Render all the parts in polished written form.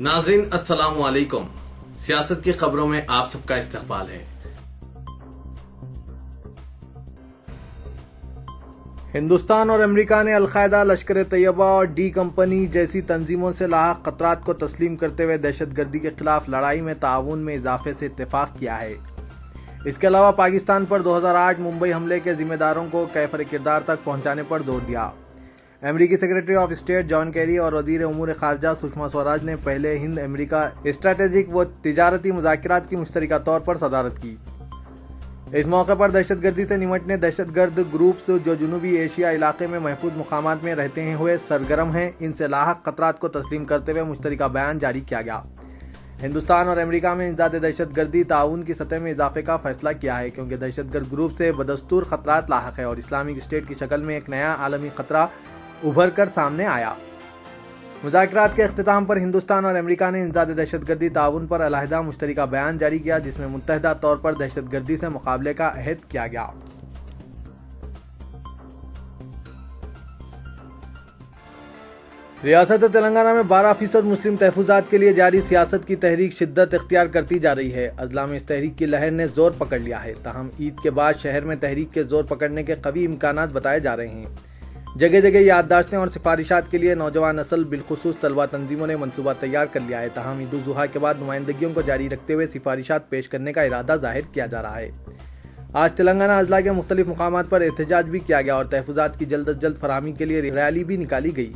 ناظرین السلام علیکم، سیاست کی خبروں میں آپ سب کا استقبال ہے۔ ہندوستان اور امریکہ نے القاعدہ، لشکر طیبہ اور ڈی کمپنی جیسی تنظیموں سے لاحق خطرات کو تسلیم کرتے ہوئے دہشت گردی کے خلاف لڑائی میں تعاون میں اضافے سے اتفاق کیا ہے۔ اس کے علاوہ پاکستان پر 2008 ممبئی حملے کے ذمہ داروں کو کیفر کردار تک پہنچانے پر زور دیا۔ امریکی secretary of state John Kerry اور وزیر امور خارجہ سشما سوراج نے پہلے ہند امریکہ اسٹریٹجک و تجارتی مذاکرات کی مشترکہ طور پر صدارت کی۔ اس موقع پر دہشت گردی سے نمٹنے دہشت گرد گروپس جو جنوبی ایشیا علاقے میں محفوظ مقامات میں رہتے ہوئے سرگرم ہیں، ان سے لاحق خطرات کو تسلیم کرتے ہوئے مشترکہ بیان جاری کیا گیا۔ ہندوستان اور امریکہ میں انسداد دہشت گردی تعاون کی سطح میں اضافے کا فیصلہ کیا ہے، کیونکہ دہشت گرد گروپ سے بدستور خطرات لاحق ہے اور اسلامک اسٹیٹ کی شکل میں ایک نیا عالمی خطرہ ابھر کر سامنے آیا۔ مذاکرات کے اختتام پر ہندوستان اور امریکہ نے انسداد دہشت گردی تعاون پر علیحدہ مشترکہ بیان جاری کیا، جس میں متحدہ طور پر دہشت گردی سے مقابلے کا عہد کیا گیا۔ ریاست تلنگانہ میں 12% مسلم تحفظات کے لیے جاری سیاست کی تحریک شدت اختیار کرتی جا رہی ہے۔ اضلاع میں اس تحریک کی لہر نے زور پکڑ لیا ہے، تاہم عید کے بعد شہر میں تحریک کے زور پکڑنے کے قوی امکانات بتائے جا رہے ہیں۔ جگہ جگہ یادداشتیں اور سفارشات کے لیے نوجوان نسل بالخصوص طلبہ تنظیموں نے منصوبہ تیار کر لیا ہے، تاہم عید الاضحیٰ کے بعد نمائندگیوں کو جاری رکھتے ہوئے سفارشات پیش کرنے کا ارادہ ظاہر کیا جا رہا ہے۔ آج تلنگانہ اضلاع کے مختلف مقامات پر احتجاج بھی کیا گیا اور تحفظات کی جلد از جلد فراہمی کے لیے ریلی بھی نکالی گئی۔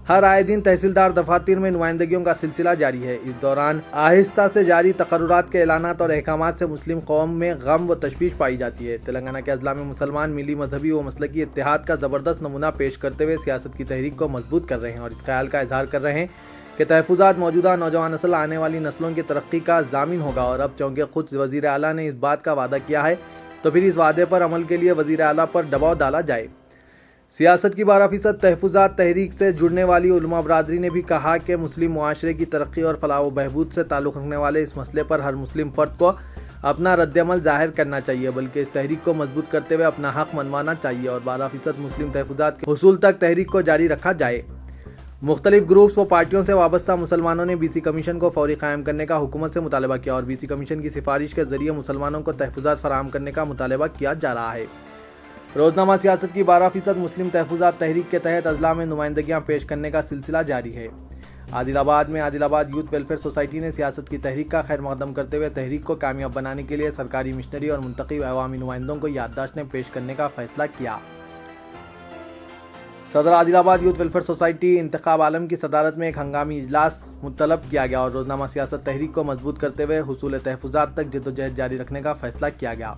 ہر آئے دن تحصیلدار دفاتر میں نمائندگیوں کا سلسلہ جاری ہے۔ اس دوران آہستہ سے جاری تقررات کے اعلانات اور احکامات سے مسلم قوم میں غم و تشویش پائی جاتی ہے۔ تلنگانہ کے اضلاع میں مسلمان ملی مذہبی و مسلکی اتحاد کا زبردست نمونہ پیش کرتے ہوئے سیاست کی تحریک کو مضبوط کر رہے ہیں اور اس خیال کا اظہار کر رہے ہیں کہ تحفظات موجودہ نوجوان نسل آنے والی نسلوں کی ترقی کا ضامن ہوگا، اور اب چونکہ خود وزیر اعلیٰ نے اس بات کا وعدہ کیا ہے تو پھر اس وعدے پر عمل کے لیے وزیر اعلیٰ پر دباؤ ڈالا جائے۔ سیاست کی 12% تحفظات تحریک سے جڑنے والی علماء برادری نے بھی کہا کہ مسلم معاشرے کی ترقی اور فلاح و بہبود سے تعلق رکھنے والے اس مسئلے پر ہر مسلم فرد کو اپنا رد عمل ظاہر کرنا چاہیے، بلکہ اس تحریک کو مضبوط کرتے ہوئے اپنا حق منوانا چاہیے اور 12% مسلم تحفظات کے حصول تک تحریک کو جاری رکھا جائے۔ مختلف گروپس و پارٹیوں سے وابستہ مسلمانوں نے بی سی کمیشن کو فوری قائم کرنے کا حکومت سے مطالبہ کیا اور بی سی کمیشن کی سفارش کے ذریعے مسلمانوں کو تحفظات فراہم کرنے کا مطالبہ کیا جا رہا ہے۔ روزنامہ سیاست کی 12% مسلم تحفظات تحریک کے تحت اضلاع میں نمائندگیاں پیش کرنے کا سلسلہ جاری ہے۔ عادل آباد میں عادل آباد یوتھ ویلفیئر سوسائٹی نے سیاست کی تحریک کا خیر مقدم کرتے ہوئے تحریک کو کامیاب بنانے کے لیے سرکاری مشنری اور منتخب عوامی نمائندوں کو یادداشتیں پیش کرنے کا فیصلہ کیا۔ صدر عادل آباد یوتھ ویلفیئر سوسائٹی انتخاب عالم کی صدارت میں ایک ہنگامی اجلاس مطلب کیا گیا اور روزنامہ سیاست تحریک کو مضبوط کرتے ہوئے حصول تحفظات تک جدوجہد جاری رکھنے کا فیصلہ کیا گیا۔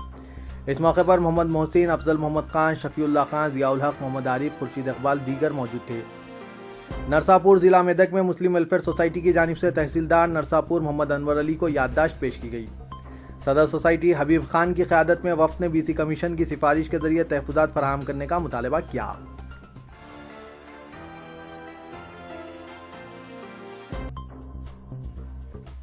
اس موقع پر محمد محسن، افضل محمد خان، شفیع اللہ خان، ضیاء الحق، محمد عارف، خورشید اقبال دیگر موجود تھے۔ نرساپور ضلع میدک میں مسلم ویلفیئر سوسائٹی کی جانب سے تحصیلدار نرساپور محمد انور علی کو یادداشت پیش کی گئی۔ صدر سوسائٹی حبیب خان کی قیادت میں وفد نے بی سی کمیشن کی سفارش کے ذریعے تحفظات فراہم کرنے کا مطالبہ کیا۔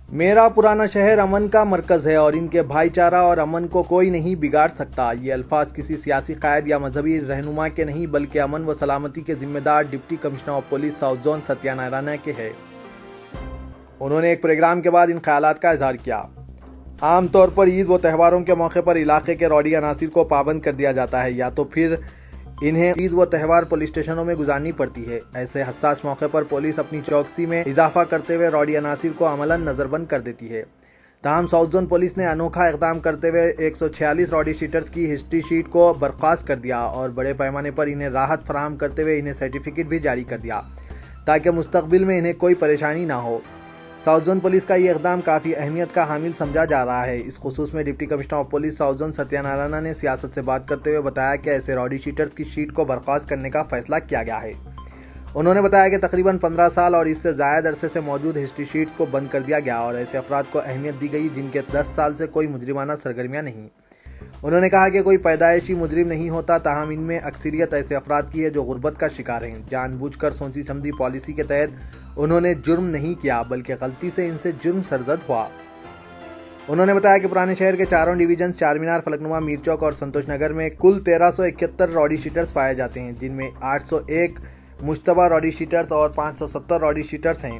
میرا پرانا شہر امن کا مرکز ہے اور ان کے بھائی چارہ اور امن کو کوئی نہیں بگاڑ سکتا، یہ الفاظ کسی سیاسی قائد یا مذہبی رہنما کے نہیں بلکہ امن و سلامتی کے ذمہ دار deputy commissioner of police south zone Satya Narayana کے ہیں۔ انہوں نے ایک پروگرام کے بعد ان خیالات کا اظہار کیا۔ عام طور پر عید و تہواروں کے موقع پر علاقے کے روڈی عناصر کو پابند کر دیا جاتا ہے یا تو پھر انہیں عید و تہوار پولیس اسٹیشنوں میں گزارنی پڑتی ہے۔ ایسے حساس موقع پر پولیس اپنی چوکسی میں اضافہ کرتے ہوئے روڈی عناصر کو عملاً نظر بند کر دیتی ہے۔ تاہم ساؤتھ زون پولیس نے انوکھا اقدام کرتے ہوئے 146 روڈی شیٹرز کی ہسٹری شیٹ کو برخاست کر دیا اور بڑے پیمانے پر انہیں راحت فراہم کرتے ہوئے انہیں سرٹیفکیٹ بھی جاری کر دیا تاکہ مستقبل میں انہیں کوئی پریشانی نہ ہو۔ ساؤتھ زون پولیس کا یہ اقدام کافی اہمیت کا حامل سمجھا جا رہا ہے۔ اس خصوص میں deputy commissioner of police south zone Satya Narayana نے سیاست سے بات کرتے ہوئے بتایا کہ ایسے روڈی شیٹرز کی شیٹ کو برخاست کرنے کا فیصلہ کیا گیا ہے۔ انہوں نے بتایا کہ تقریباً 15 سال اور اس سے زائد عرصے سے موجود ہسٹری شیٹس کو بند کر دیا گیا اور ایسے افراد کو اہمیت دی گئی جن کے 10 سال سے کوئی مجرمانہ سرگرمیاں نہیں۔ انہوں نے کہا کہ کوئی پیدائشی مجرم نہیں ہوتا، تاہم ان میں اکثریت ایسے افراد کی ہے جو غربت کا شکار ہیں۔ جان بوجھ کر سوچی سمجھی پالیسی کے تحت انہوں نے جرم نہیں کیا بلکہ غلطی سے ان سے جرم سرزد ہوا۔ انہوں نے بتایا کہ پرانے شہر کے چاروں ڈویژنز چار مینار، فلک نما، میر چوک اور سنتوش نگر میں کل 1371 روڈی شیٹرز پائے جاتے ہیں، جن میں 801 مشتبہ روڈی شیٹرز اور 570 روڈی شیٹرز ہیں۔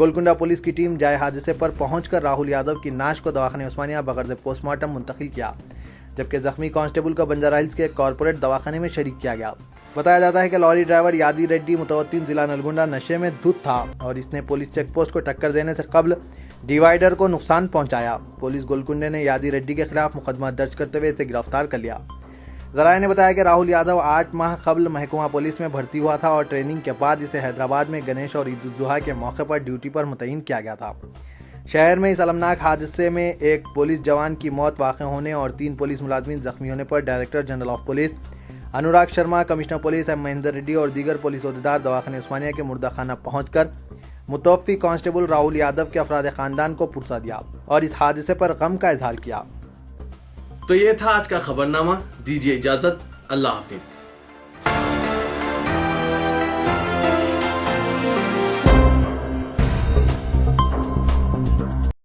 گولکنڈہ پولیس کی ٹیم جائے حادثے پر پہنچ کر راہل یادو کی نعش کو دواخانہ عثمانیہ بغرض پوسٹ مارٹم منتقل کیا، جبکہ زخمی کانسٹیبل کو بنجارہ ہلز کے کارپوریٹ دواخانے میں شریک کیا گیا۔ بتایا جاتا ہے کہ لوری ڈرائیور یادی ریڈی متوطن ضلع نلگنڈا نشے میں دھت تھا اور اس نے پولیس چیک پوسٹ کو ٹکر دینے سے قبل ڈیوائیڈر کو نقصان پہنچایا۔ پولیس گولکنڈے نے یادی ریڈی کے خلاف مقدمہ درج کرتے ہوئے اسے گرفتار کر لیا۔ ذرائع نے بتایا کہ راہل یادو 8 ماہ قبل محکمہ پولیس میں بھرتی ہوا تھا اور ٹریننگ کے بعد اسے حیدرآباد میں گنیش اور عید الاضحیٰ کے موقع پر ڈیوٹی پر متعین کیا گیا تھا۔ شہر میں اس المناک حادثے میں ایک پولیس جوان کی موت واقع ہونے اور 3 پولیس ملازمین زخمی ہونے پر director general of police Anurag Sharma, commissioner police M Mahendar Reddy اور دیگر پولیس عہدیدار دواخانہ عثمانیہ کے مردہ خانہ پہنچ کر متوفی کانسٹیبل راہل یادو کے افراد خاندان کو پرسہ دیا اور اس حادثے پر غم کا اظہار کیا۔ تو یہ تھا آج کا خبرنامہ، دیجیے اجازت، اللہ حافظ۔